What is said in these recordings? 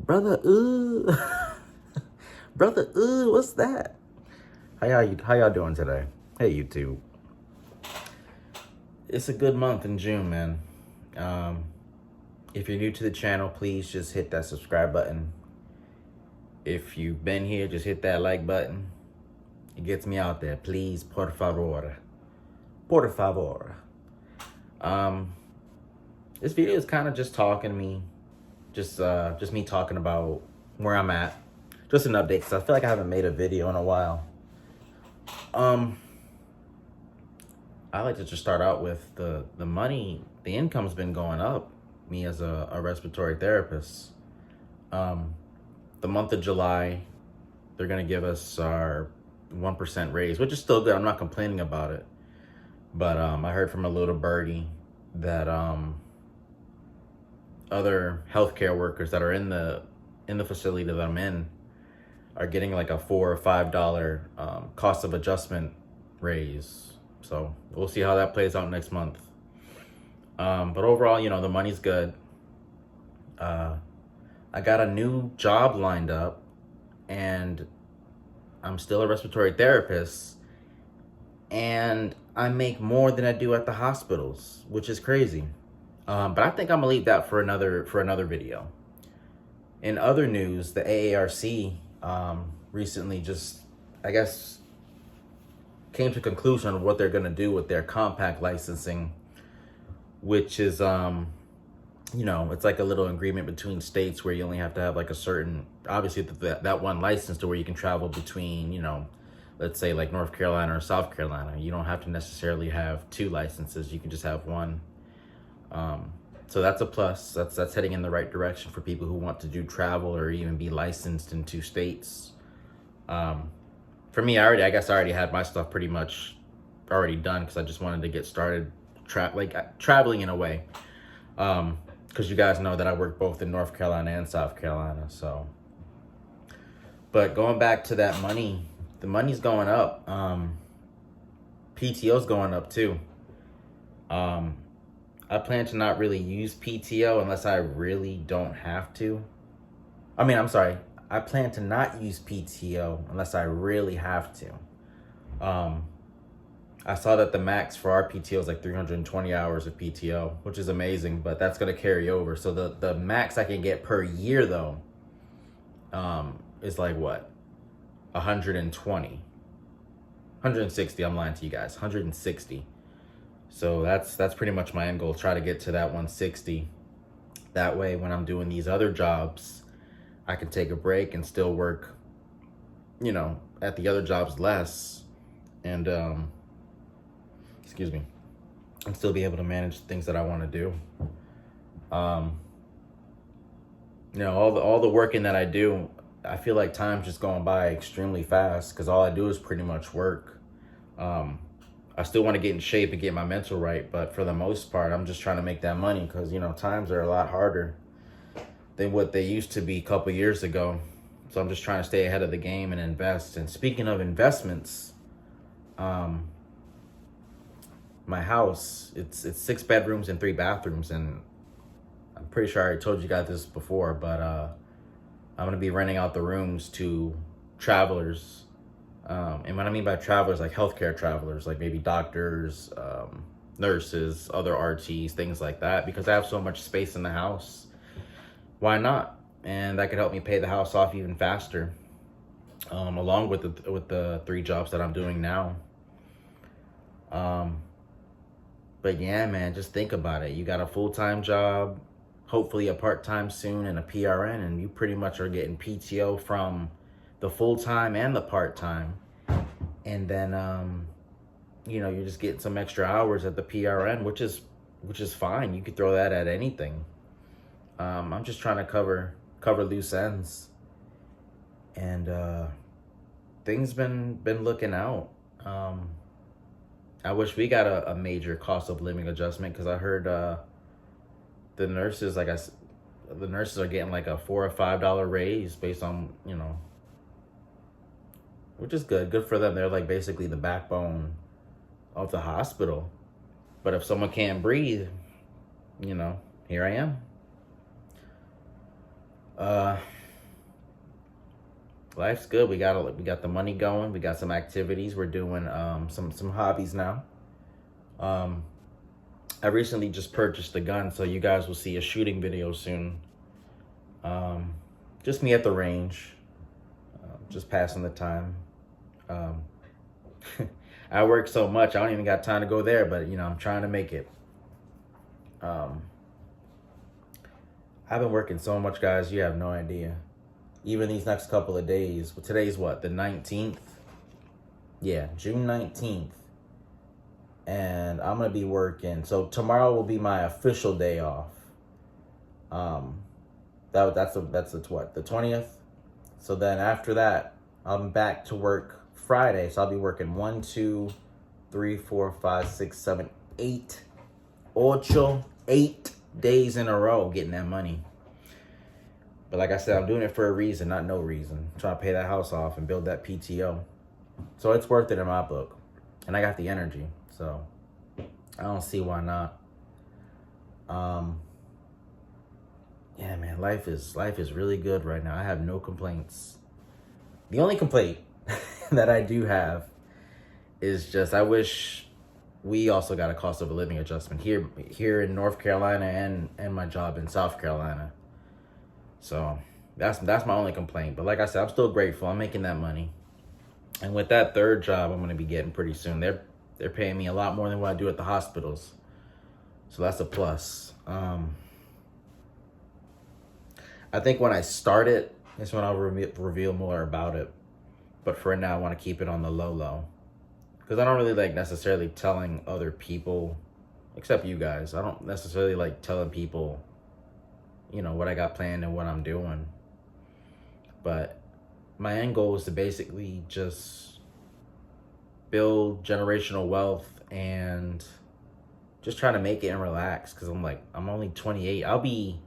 Brother, ooh. Brother, ooh, what's that? How y'all doing today? Hey, YouTube. It's a good month in June, man. Um, if you're new to the channel, please just hit that subscribe button. If you've been here, just hit that like button. It gets me out there. Please, por favor. Por favor. This video is kind of just talking to me. Just me talking about where I'm at. Just an update, because I feel like I haven't made a video in a while. I like to just start out with the money. The income's been going up, me as a respiratory therapist. The month of July, they're going to give us our 1% raise, which is still good. I'm not complaining about it. But I heard from a little birdie that other healthcare workers that are in the facility that I'm in are getting like a $4 or $5 cost of adjustment raise. So we'll see how that plays out next month. But overall, the money's good. I got a new job lined up, and I'm still a respiratory therapist, and I make more than I do at the hospitals, which is crazy. But I think I'm gonna leave that for another video. In other news, the AARC recently just, I guess, came to a conclusion of what they're gonna do with their compact licensing, which is it's like a little agreement between states where you only have to have like a certain, obviously that one license to where you can travel between, let's say like North Carolina or South Carolina. You don't have to necessarily have two licenses. You can just have one. So that's a plus. That's heading in the right direction for people who want to do travel or even be licensed in two states. For me, I guess I already had my stuff pretty much already done, because I just wanted to get started traveling in a way. Because you guys know that I work both in North Carolina and South Carolina. So, but going back to that money, the money's going up. PTO's going up too. I plan to not really use PTO unless I really don't have to. I plan to not use PTO unless I really have to. I saw that the max for our PTO is like 320 hours of PTO, which is amazing, but that's going to carry over. So the max I can get per year, though, is like what? 120. 160, I'm lying to you guys. 160. So that's pretty much my end goal. Try to get to that 160. That way, when I'm doing these other jobs, I can take a break and still work, at the other jobs less. And, excuse me, and still be able to manage things that I want to do. All the working that I do, I feel like time's just going by extremely fast, because all I do is pretty much work. I still want to get in shape and get my mental right, but for the most part, I'm just trying to make that money, because, times are a lot harder than what they used to be a couple years ago. So I'm just trying to stay ahead of the game and invest. And speaking of investments, my house, it's 6 bedrooms and 3 bathrooms, and I'm pretty sure I already told you guys this before, but I'm gonna be renting out the rooms to travelers. And what I mean by travelers, like healthcare travelers, like maybe doctors, nurses, other RTs, things like that, because I have so much space in the house. Why not? And that could help me pay the house off even faster, along with the 3 jobs that I'm doing now. But yeah, man, just think about it. You got a full-time job, hopefully a part-time soon, and a PRN, and you pretty much are getting PTO from the full-time and the part-time. And then, you're just getting some extra hours at the PRN, which is fine. You could throw that at anything. I'm just trying to cover loose ends. And things been looking out. I wish we got a major cost of living adjustment, because I heard the nurses, the nurses are getting like a $4 or $5 raise based on, which is good for them. They're like basically the backbone of the hospital. But if someone can't breathe, here I am. Uh, Life's good. We got the money going. We got some activities. We're doing some hobbies now. Um, I recently just purchased a gun, so you guys will see a shooting video soon. Um, just me at the range, just passing the time. Um, I work so much, I don't even got time to go there, but I'm trying to make it. Um, I've been working so much, guys, you have no idea. Even these next couple of days, today's what, the 19th? Yeah, June 19th. And I'm gonna be working. So tomorrow will be my official day off. Um, that's what, the 20th. So then after that, I'm back to work Friday. So I'll be working 1, 2, 3, 4, 5, 6, 7, 8, 8 days in a row getting that money. But like I said, I'm doing it for a reason, not no reason. I'm trying to pay that house off and build that PTO. So it's worth it in my book. And I got the energy. So I don't see why not. Yeah, man, life is really good right now. I have no complaints. The only complaint that I do have is just I wish we also got a cost of a living adjustment here in North Carolina and my job in South Carolina. So that's my only complaint. But like I said, I'm still grateful. I'm making that money. And with that third job I'm gonna be getting pretty soon, they're paying me a lot more than what I do at the hospitals. So that's a plus. I think when I start it is when I'll reveal more about it. But for now, I want to keep it on the low. Because I don't really like necessarily telling other people, except you guys. I don't necessarily like telling people, what I got planned and what I'm doing. But my end goal is to basically just build generational wealth and just try to make it and relax. Because I'm only 28. I'll be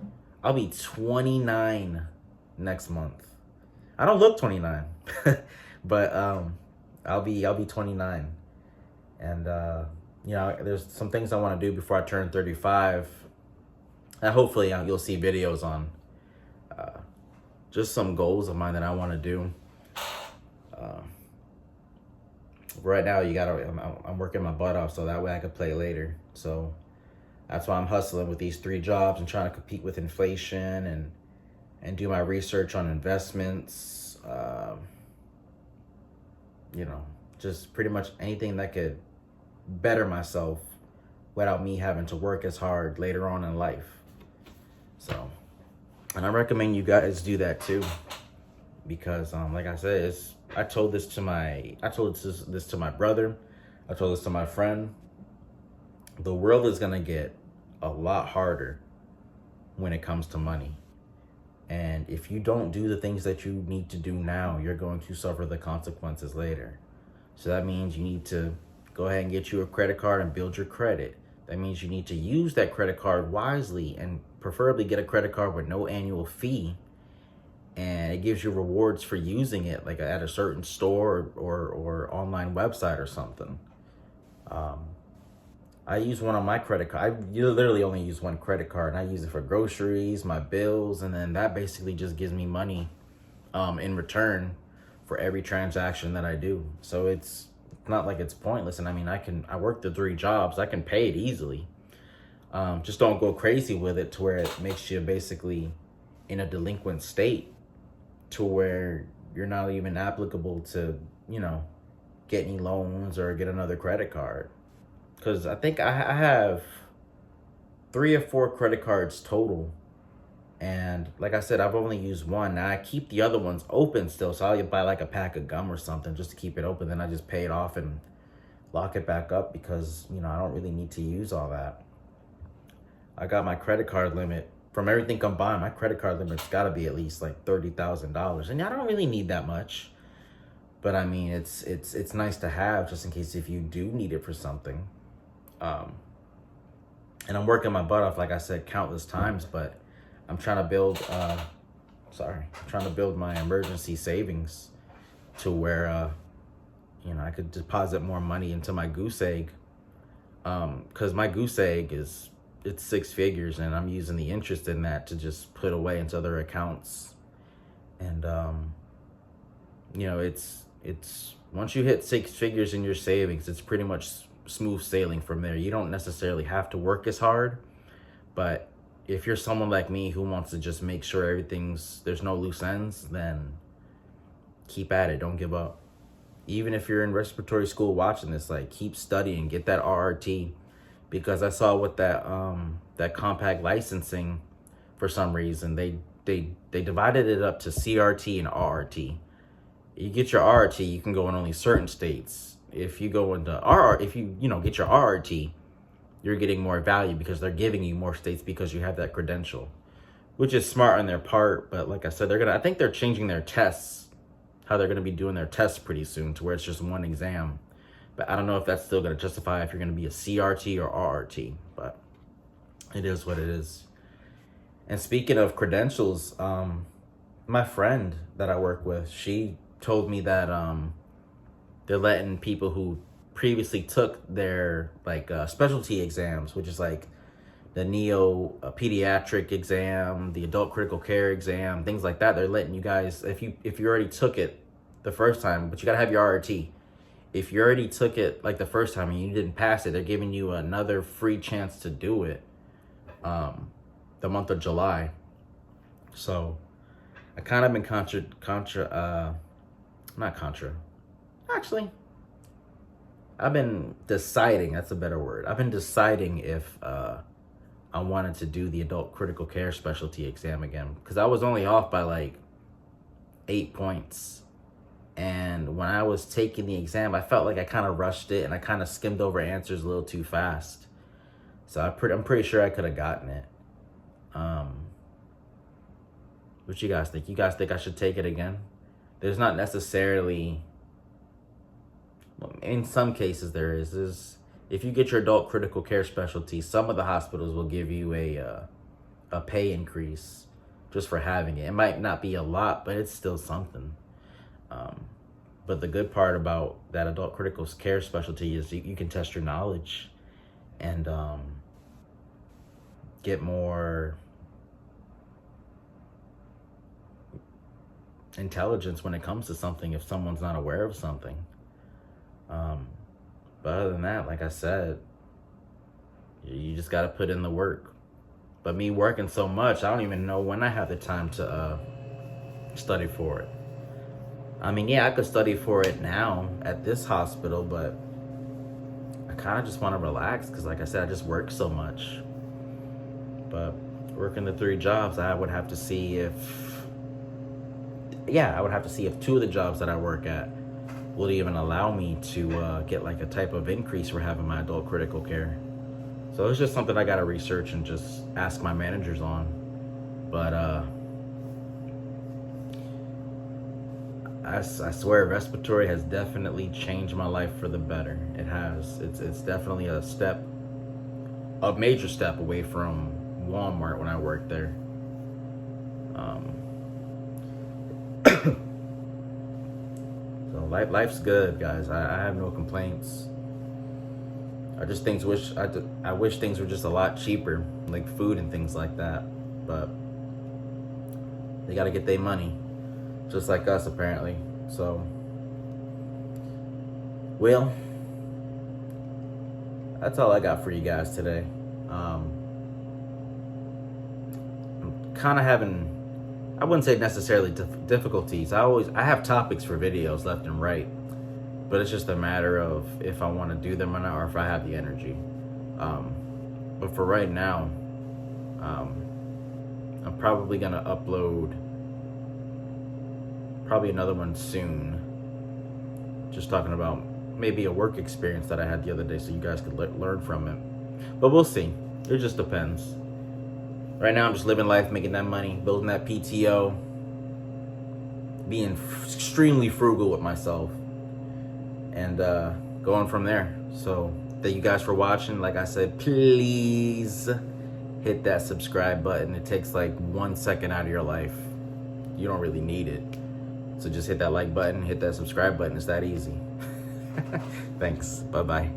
29 next month. I don't look 29, but I'll be 29, and there's some things I want to do before I turn 35. And hopefully you'll see videos on just some goals of mine that I want to do. Right now, I'm working my butt off so that way I could play later. So that's why I'm hustling with these 3 jobs and trying to compete with inflation and do my research on investments. Just pretty much anything that could better myself without me having to work as hard later on in life. So, and I recommend you guys do that too, because like I said, I told this to my brother, I told this to my friend. The world is gonna get a lot harder when it comes to money. And if you don't do the things that you need to do now, you're going to suffer the consequences later. So that means you need to go ahead and get you a credit card and build your credit. That means you need to use that credit card wisely and preferably get a credit card with no annual fee. And it gives you rewards for using it, like at a certain store or online website or something. I use one on my credit card. I literally only use one credit card, and I use it for groceries, my bills, and then that basically just gives me money in return for every transaction that I do. So it's not like it's pointless. And I mean, I work the 3 jobs. I can pay it easily. Just don't go crazy with it to where it makes you basically in a delinquent state to where you're not even applicable to, get any loans or get another credit card. Because I think I have 3 or 4 credit cards total. And like I said, I've only used one. Now I keep the other ones open still. So I'll buy like a pack of gum or something just to keep it open. Then I just pay it off and lock it back up because, I don't really need to use all that. I got my credit card limit. From everything combined, my credit card limit's got to be at least like $30,000. And I don't really need that much. But I mean, it's nice to have just in case if you do need it for something. And I'm working my butt off, like I said, countless times, but I'm trying to build, my emergency savings to where, I could deposit more money into my goose egg. Cause my goose egg is it's six figures, and I'm using the interest in that to just put away into other accounts. And it's once you hit six figures in your savings, it's pretty much smooth sailing from there. You don't necessarily have to work as hard, but if you're someone like me who wants to just make sure there's no loose ends, then keep at it. Don't give up. Even if you're in respiratory school watching this, like, keep studying, get that RRT, because I saw with that compact licensing, for some reason they divided it up to CRT and RRT. You get your RRT, you can go in only certain states. If you go into if you get your RRT, you're getting more value because they're giving you more states because you have that credential, which is smart on their part. But like I said, I think they're changing their tests, how they're gonna be doing their tests pretty soon, to where it's just one exam. But I don't know if that's still gonna justify if you're gonna be a CRT or RRT, but it is what it is. And speaking of credentials, my friend that I work with, she told me that they're letting people who previously took their specialty exams, which is like the pediatric exam, the adult critical care exam, things like that. They're letting you guys, if you already took it the first time, but you gotta have your RRT. If you already took it like the first time and you didn't pass it, they're giving you another free chance to do it the month of July. So I kind of been I've been deciding, that's a better word. I've been deciding if I wanted to do the adult critical care specialty exam again, because I was only off by like 8 points. And when I was taking the exam, I felt like I kind of rushed it and I kind of skimmed over answers a little too fast. So I'm pretty sure I could have gotten it. What you guys think? You guys think I should take it again? There's not necessarily, in some cases there is. If you get your adult critical care specialty, some of the hospitals will give you a pay increase just for having it. It might not be a lot, but it's still something. But the good part about that adult critical care specialty is you can test your knowledge and get more intelligence when it comes to something if someone's not aware of something. But other than that, like I said, you just got to put in the work. But me working so much, I don't even know when I have the time to study for it. I mean, yeah, I could study for it now at this hospital, but I kind of just want to relax because, like I said, I just work so much. But working the 3 jobs, I would have to see if two of the jobs that I work at will even allow me to get like a type of increase for having my adult critical care. So it's just something I got to research and just ask my managers on. But I swear respiratory has definitely changed my life for the better. It has. It's definitely a major step away from Walmart when I worked there. So life's good, guys. I have no complaints. I wish things were just a lot cheaper, like food and things like that. But they got to get their money, just like us apparently. So, well, that's all I got for you guys today. I'm kind of having, I wouldn't say necessarily difficulties. I have topics for videos left and right, but it's just a matter of if I want to do them or not, or if I have the energy. But for right now, I'm probably gonna upload another one soon, just talking about maybe a work experience that I had the other day so you guys could learn from it. But we'll see. It just depends. Right now I'm just living life, making that money, building that PTO, being extremely frugal with myself, and going from there. So thank you guys for watching. Like I said, please hit that subscribe button. It takes like 1 second out of your life. You don't really need it. So just hit that like button, hit that subscribe button. It's that easy. Thanks. Bye-bye.